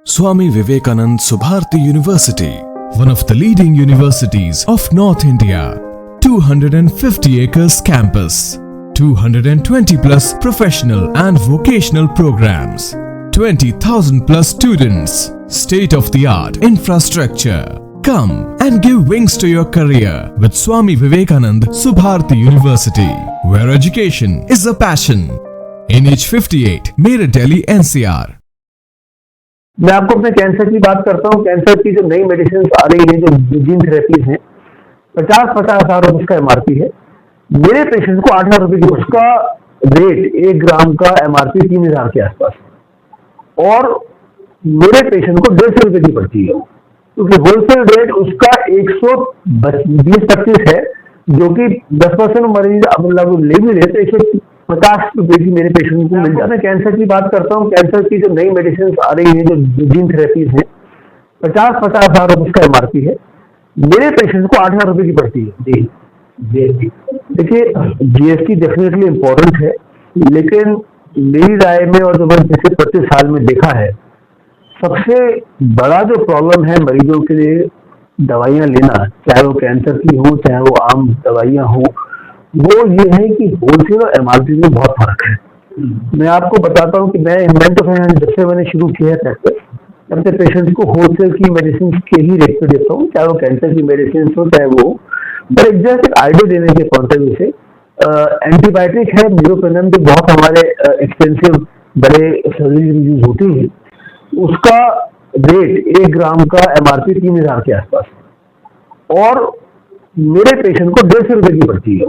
Swami Vivekanand Subharti University, one of the leading universities of North India. 250 acres campus, 220 plus professional and vocational programs, 20,000 plus students, state-of-the-art infrastructure. Come and give wings to your career with Swami Vivekanand Subharti University, where education is a passion. NH58, Meerut, Delhi, NCR. मैं आपको अपने cancer की बात करता हूँ। Cancer की जो नई मेडिसिन आ रही है, जो जीन थेरेपीज हैं, 50 हज़ार रुपये उसका एमआरपी है। मेरे पेशेंट को 8,000 रुपये की उसका रेट 1 ग्राम का एमआरपी 3,000 के आसपास, और मेरे पेशेंट को 150 रुपये की पड़ती है, क्योंकि होलसेल रेट उसका 120-25 है, जो कि 10% मरीज मतलब ले भी रहे तो 150 रुपये की मेरे पेशेंट को मिल जाता है। कैंसर की बात करता हूँ। कैंसर की जो नई मेडिसिन आ रही है, जो जीन थेरेपीज हैं, 50 हज़ार रुपये उसका एमआरपी है। मेरे पेशेंट को 8,000 रुपये की पड़ती है। जी देखिए, जीएसटी डेफिनेटली इम्पोर्टेंट है, लेकिन मेरी राय में और जो मैंने पिछले 25 साल में देखा है, सबसे बड़ा जो प्रॉब्लम है मरीजों के लिए दवाइयाँ लेना, चाहे वो कैंसर की हो चाहे वो आम दवाइयाँ हो, वो ये है कि होलसेल और एमआरपी में बहुत फर्क है। मैं आपको बताता हूँ कि जब से मैंने शुरू किया है प्रैक्टिस, तब से पेशेंट्स को होलसेल की मेडिसिन के ही रेट पे देता हूँ, चाहे वो कैंसर की मेडिसिन हो चाहे वो। पर एक आइडिया देने के पॉइंट ऑफ व्यू से, एंटीबायोटिक है मीरोपेनम, जो बहुत हमारे एक्सपेंसिव बड़े सर्जरी यूज होती है, उसका रेट 1 ग्राम का एमआरपी 3,000 के आसपास, और मेरे पेशेंट को 150 रुपये की पड़ती है,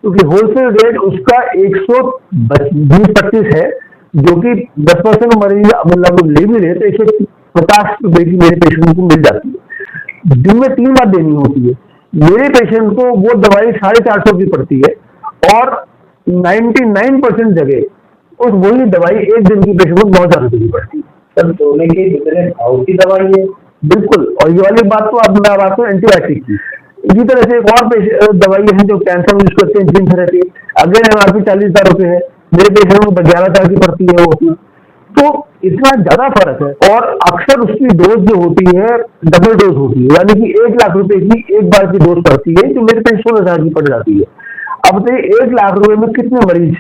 क्योंकि होलसेल रेट उसका 120-25 है, जो कि 10% मरीज मतलब ले भी रहे तो 150 रुपये की मेरे पेशेंट को मिल जाती है। दिन में 3 बार देनी होती है। मेरे पेशेंट को वो दवाई 450 की पड़ती है, और 99% जगह उस वही दवाई एक दिन की पेशेंट को 9,000 रुपये की पड़ती है। सर, सोने के जितने भाव की दवाई है, बिल्कुल। और ये वाली बात तो अब मैं बात हूँ एंटीबायोटिक की। इसी तरह से एक और दवाई है जो कैंसर में यूज करते हैं, जीन थेरेपी, अगेन एमआरपी 40,000 रुपये है, मेरे पेशेंट को 11,000 की पड़ती है वो। तो इतना ज्यादा फर्क है, और अक्सर उसकी डोज जो होती है डबल डोज होती है, यानी कि 1 लाख रुपए की एक बार की डोज पड़ती है, जो मेरे पेशेंट 16,000 की पड़ जाती है। अब तो 1 लाख रुपए में कितने मरीज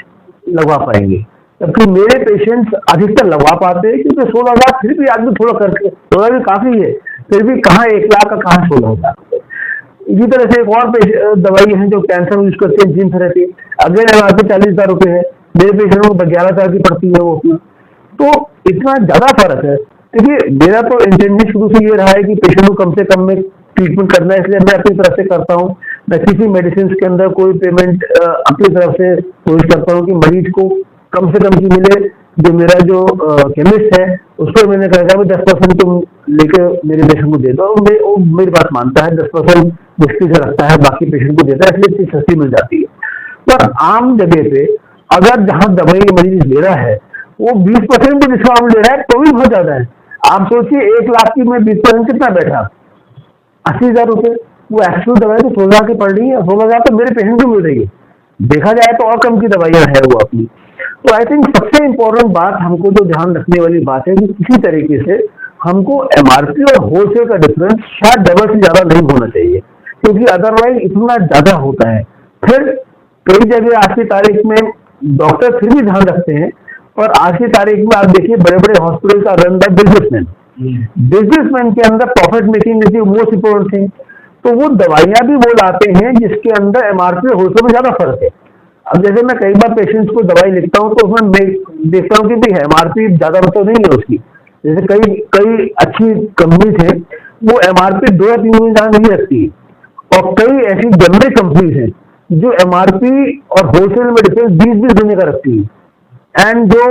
लगवा पाएंगे, जबकि मेरे पेशेंट्स अधिकतर लगवा पाते हैं, क्योंकि 16,000 फिर भी आदमी थोड़ा करके 16,000 भी काफी है, फिर भी कहाँ 1 लाख का कहाँ 16,000। इसी तरह से एक और दवाई है जो कैंसर में यूज करते हैं, जीन थेरेपी, अगेन एमआरपी 40,000 रुपये है, मेरे पेशेंट को 11,000 की पड़ती है वो। तो इतना ज्यादा फर्क है। देखिए, मेरा तो इंटेंशन शुरू से ये रहा है कि पेशेंट को कम से कम में ट्रीटमेंट करना है, इसलिए मैं अपनी तरफ से करता हूँ। मैं किसी मेडिसिन के अंदर कोई पेमेंट अपनी तरफ से कोशिश करता हूँ कि मरीज को कम से कम की मिले। जो मेरा जो केमिस्ट है, उसको मैंने कहा 10% तुम लेके मेरे पेशेंट को दे दो, वो मेरी बात मानता है, 10% मुश्किल से रखता है, बाकी पेशेंट को देता है, इसलिए इतनी सस्ती मिल जाती है। पर आम जगह पे अगर जहाँ दवाई मरीज ले रहा है वो 20% भी डिस्काउंट ले रहा है, तो भी बहुत ज्यादा है। आप सोचिए, 1 लाख की में 20% कितना बैठा, 80,000 रुपये। वो एक्चुअल दवाई तो 16,000 की पड़ रही है, 16,000 तो मेरे पेशेंट को मिल रही है। देखा जाए तो और कम की दवाइयाँ है वो अपनी। तो आई थिंक सबसे इम्पोर्टेंट बात हमको जो ध्यान रखने वाली बात है कि किसी तरीके से हमको एमआरपी और होलसेल का डिफरेंस शायद डबल से ज्यादा नहीं होना चाहिए, क्योंकि अदरवाइज इतना ज्यादा होता है। फिर कई जगह आज की तारीख में डॉक्टर फिर भी ध्यान रखते हैं, और आज की तारीख में आप देखिए बड़े बड़े हॉस्पिटल का रन बाय बिजनेसमैन के अंदर profit making is the most important thing. तो वो दवाइयां भी वो लाते हैं जिसके अंदर एमआरपी और होलसेल में ज्यादा फर्क है। अब जैसे मैं कई बार पेशेंट्स को दवाई लिखता हूँ तो उसमें देखता हूँ कि भाई एमआरपी ज्यादा तो नहीं है उसकी। जैसे कई अच्छी कंपनीज हैं, वो एमआरपी 2 या 3 महीना नहीं रखती, और कई ऐसी जनरिक कंपनीज हैं जो एमआरपी और होलसेल में डिफरेंस 20-20 गुने का रखती है। एंड जो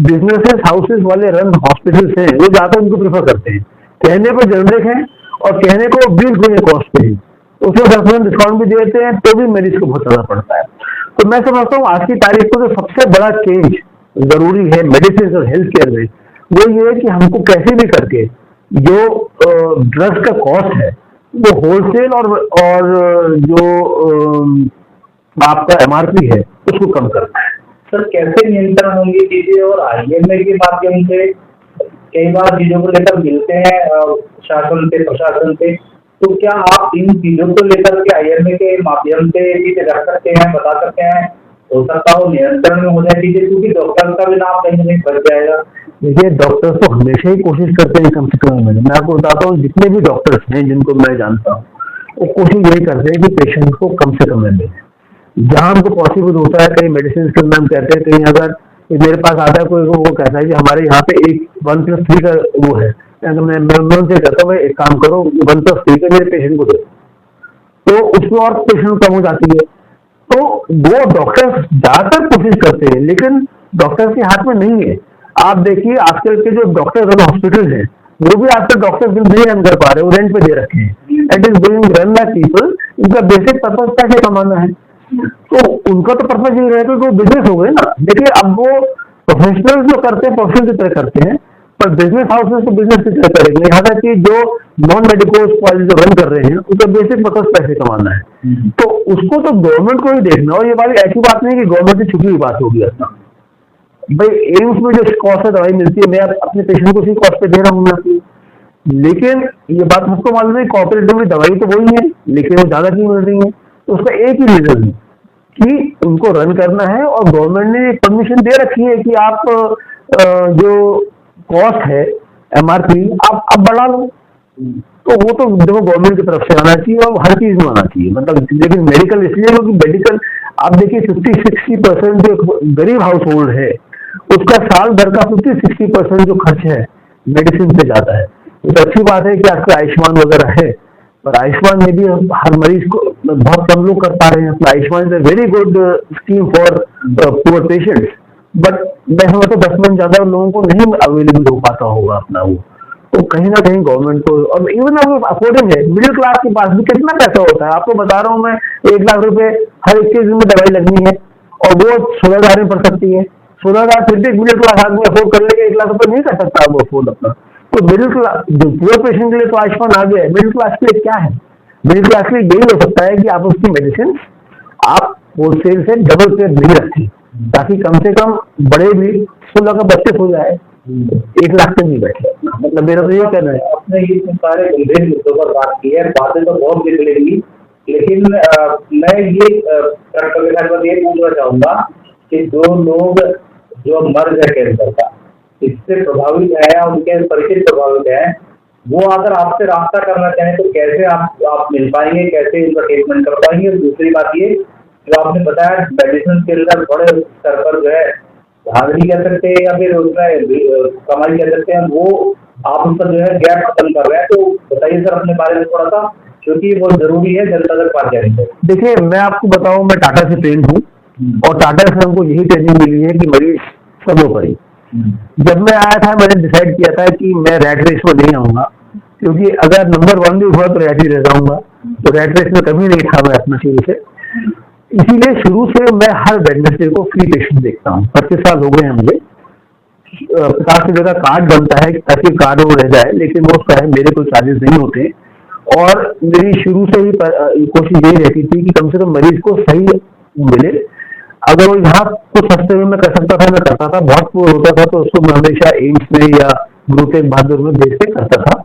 बिजनेसेस हाउसेस वाले रन हॉस्पिटल्स हैं, वो ज्यादा उनको प्रेफर करते हैं, कहने पर जनरिक है और कहने को 20 गुने कॉस्ट पे है, उसमें 10% डिस्काउंट भी देते हैं, तो भी मरीज को बहुत ज्यादा पड़ता है। तो मैं समझता हूँ आज की तारीख को जो सबसे बड़ा चेंज जरूरी है मेडिसिन और हेल्थ केयर में, वो ये है कि हमको कैसे भी करके जो ड्रग्स का कॉस्ट है वो होलसेल और जो आपका एमआरपी है उसको कम करना है। सर कैसे नियंत्रण होंगी चीजें, और आईएमए के माध्यम से कई बार चीजों को लेकर मिलते हैं शासन से, प्रशासन से, तो क्या आप इन चीजों को लेकर के IMA के माध्यम से चीजें रख सकते हैं, बता सकते हैं? हो सकता हो नियंत्रण में हो जाए चीजें, क्योंकि डॉक्टर का भी नाम कहीं ना कहीं बच जाएगा। देखिए, डॉक्टर्स तो हमेशा ही कोशिश करते हैं कम से कम में। मैं आपको बताता हूँ, जितने भी डॉक्टर्स हैं जिनको मैं जानता हूँ, वो कोशिश यही करते हैं कि पेशेंट को कम से कम में दें। जहाँ हमको पॉसिबल होता है, कहीं मेडिसिन के अंदर हम कहते हैं, कहीं अगर मेरे पास आता है कोई, वो कहता है कि हमारे यहाँ पे एक 1+3 का वो है, मैं उनसे कहता हूँ एक काम करो, 1+3 का मेरे पेशेंट को दो, तो उसमें और पेशेंट कम हो जाती है। तो वो डॉक्टर्स ज्यादातर कोशिश करते हैं, लेकिन डॉक्टर के हाथ में नहीं है। आप देखिए, आजकल के जो डॉक्टर रन हॉस्पिटल है, वो भी आजकल डॉक्टर नहीं रन कर पा रहे, वो रेंट पे दे रखे हैं। It is being run by people. इनका बेसिक पर्पज पैसे कमाना है, तो उनका तो पर्पज यही रहेगा कि वो बिजनेस हो गए ना। देखिए, अब वो प्रोफेशनल जो करते हैं प्रोफेशनल की तरह करते हैं, पर बिजनेस हाउस में तो बिजनेस की तरह करेंगे। यहाँ तक कि जो नॉन मेडिकल कॉलेज जो रन कर रहे हैं, उनका बेसिक पर्पज पैसे कमाना है, तो उसको तो गवर्नमेंट को ही देखना। और ये बात ऐसी बात नहीं कि गवर्नमेंट से छुपी हुई बात होगी अपना। भाई, एम्स में जो कॉस्ट है दवाई मिलती है, मैं अपने पेशेंट को उसी कॉस्ट पे दे रहा हूँ। लेकिन ये बात सबको मालूम है, कॉपरेटिव में दवाई तो वही है, लेकिन वो ज्यादा क्यों मिल रही है? तो उसका एक ही रीजन है कि उनको रन करना है, और गवर्नमेंट ने परमिशन दे रखी है कि आप जो कॉस्ट है MRP आप बढ़ा लो। तो वो तो देखो गवर्नमेंट की तरफ से आना चाहिए, और हर चीज में आना चाहिए। मतलब लेकिन मेडिकल इसलिए, क्योंकि मेडिकल आप देखिए 50-60% जो गरीब हाउस होल्ड है, उसका साल भर का 50-60% जो खर्च है मेडिसिन पे जाता है। तो अच्छी बात है कि आपका आयुष्मान वगैरह है, पर आयुष्मान में भी हर मरीज को बहुत कम लोग कर पा रहे हैं। Ayushman is a very good scheme for poor patients, but मैं समझता हूँ 10 मन ज्यादा लोगों को नहीं अवेलेबल हो पाता होगा अपना वो। तो कहीं ना कहीं गवर्नमेंट को, और इवन अगर अफोर्डिंग है, मिडिल क्लास के पास भी कितना पैसा होता है। आपको बता रहा हूँ मैं, 1 लाख रुपए हर 21 दिन में दवाई लगनी है, और वो 16,000 में पड़ सकती है। 16,000 फिर भी मिडिल क्लास आदमी अफोर्ड कर लेके 1 लाख रुपए नहीं कर सकता वो अफोर्ड अपना। तो मिडिल क्लास जो पुअर पेशेंट के लिए तो आयुष्मान आ गया है, मिडिल क्लास के लिए क्या है? मिडिल क्लास के लिए यही हो सकता है कि आप उसकी मेडिसिन आप होलसेल से डबल पे नहीं रखें, ताकि कम से कम बड़े भी 16 का 32 हो जाए, 1 लाख तक नहीं बैठे। मतलब मेरा तो ये कहना है। आपने ये सारे गंभीर मुद्दों पर बात की है, बातें तो बहुत निकलेंगी, लेकिन मैं ये ये पूछना चाहूंगा कि जो लोग जो मर गए कैंसर का, इससे प्रभावित है या उनके परिचित प्रभावित है, वो अगर आपसे रास्ता करना चाहें तो कैसे आप मिल पाएंगे, कैसे उनका ट्रीटमेंट कर पाएंगे? और दूसरी बात ये जो आपने बताया, मेडिसिन के अंदर बड़े स्तर पर जो है धांधली कह सकते हैं या फिर उसमें कमाई कह सकते हैं, वो आप उनका जो है गैप खत्म कर रहे हैं। तो बताइए सर अपने बारे में थोड़ा सा, क्योंकि बहुत जरूरी है जनता तक बात जानी चाहिए। देखिए, मैं आपको बताऊं, मैं टाटा से ट्रेन हूँ, और टाटा से हमको यही ट्रेनिंग मिली है कि मरीज सर्वो करें। जब मैं आया था, मैंने डिसाइड किया था कि मैं रैट रेस में नहीं आऊंगा, क्योंकि अगर नंबर 1 भी हुआ तो रैट ही रह जाऊंगा। तो रैट रेस में कभी नहीं था मैं अपना शुरू से। इसीलिए शुरू से मैं हर वेडनेसडे को फ्री पेशेंट देखता हूँ। 25 साल हो गए हैं मुझे। 50 रुपए का कार्ड बनता है ताकि कार्ड वो रह जाए, लेकिन वो उसका है, मेरे कोई चार्जेस नहीं होते। और मेरी शुरू से ही कोशिश यही रहती थी कि कम से कम मरीज को सही मिले। अगर वो यहाँ कुछ सस्ते में मैं कर सकता था, मैं करता था। बहुत पुअर होता था तो उसको मैं हमेशा एम्स में या गुरु तेग बहादुर में भेज के करता था।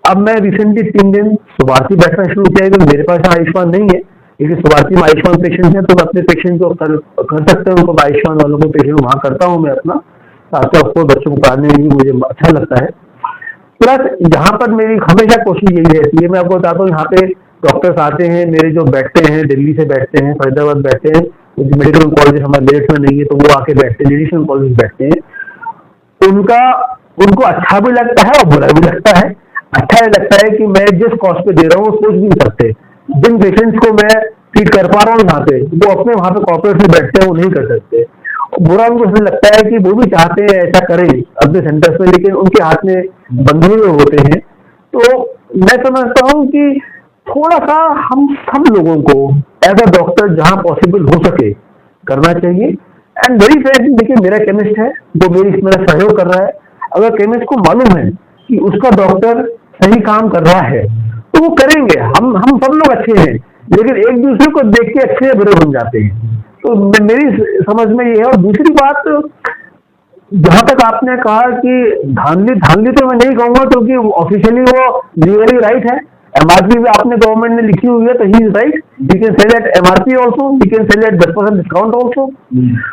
अब मैं रिसेंटली 3 दिन सुभारती बैठना शुरू किया, क्योंकि मेरे पास आयुष्मान नहीं है, लेकिन सुभारती में आयुष्मान पेशेंट है, तो मैं अपने पेशेंट को कर सकते हैं, उनको आयुष्मान वालों को पेशेंट वहाँ करता हूँ मैं अपना, ताकि आपको बच्चों को पढ़ाने में भी मुझे अच्छा लगता है। प्लस यहाँ पर मेरी हमेशा कोशिश यही रहती है, मैं आपको बताता हूँ, यहाँ पे डॉक्टर्स आते हैं मेरे जो बैठते हैं, दिल्ली से बैठते हैं, फरीदाबाद बैठते हैं, मेडिकल कॉलेज हमारे मेरठ में नहीं है तो वो आके बैठते हैं, मेडिसिनल कॉलेज बैठते हैं। उनको अच्छा भी लगता है और बुरा भी लगता है। अच्छा ये लगता है कि मैं जिस कॉस्ट पे दे रहा हूँ वो सोच भी नहीं सकते। जिन पेशेंट्स को मैं ट्रीट कर पा रहा हूँ यहाँ पे, वो अपने वहाँ पे कॉर्पोरेट में बैठते हैं, वो नहीं कर सकते। बुरा उनको ऐसा लगता है कि वो भी चाहते हैं ऐसा करें अपने सेंटर्स में, लेकिन उनके हाथ में बंधुए होते हैं। तो मैं समझता हूँ कि थोड़ा सा हम सब लोगों को एज अ डॉक्टर जहाँ पॉसिबल हो सके करना चाहिए। एंड वेरी फ्रेंकली, देखिए मेरा केमिस्ट है जो मेरा सहयोग कर रहा है। अगर केमिस्ट को मालूम है कि उसका डॉक्टर सही काम कर रहा है तो वो करेंगे। हम सब लोग अच्छे हैं, लेकिन एक दूसरे को देख के अच्छे बुरे बन जाते हैं। तो मेरी समझ में ये है। और दूसरी बात, जहां तक आपने कहा कि धांधली तो मैं नहीं कहूंगा, क्योंकि ऑफिशियली वो लीगली राइट है। एमआरपी भी आपने गवर्नमेंट ने लिखी हुई है, तो ही is right, we can sell at MRP also, we can sell at 10% discount also.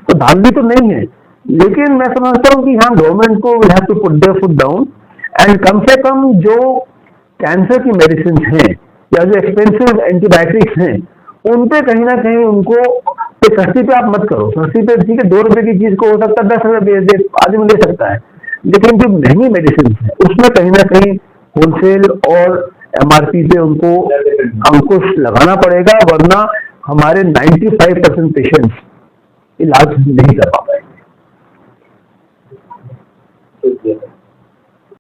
तो धांधली तो नहीं है, लेकिन मैं समझता हूँ कि हाँ, गवर्नमेंट को will have to put their foot down, and कम से कम जो कैंसर की मेडिसिन हैं या जो एक्सपेंसिव एंटीबायोटिक्स हैं, उन पे कहीं ना कहीं उनको सस्ती पे आप मत करो। सस्ती पे ठीक है, 2 रुपए की चीज को हो सकता है 10 रुपए दे आदमी ले सकता है, लेकिन जो महंगी मेडिसिन है उसमें कहीं ना कहीं होलसेल और एमआरपी पे उनको अंकुश लगाना पड़ेगा, वरना हमारे 95% पेशेंट्स इलाज नहीं कर पा पाएंगे।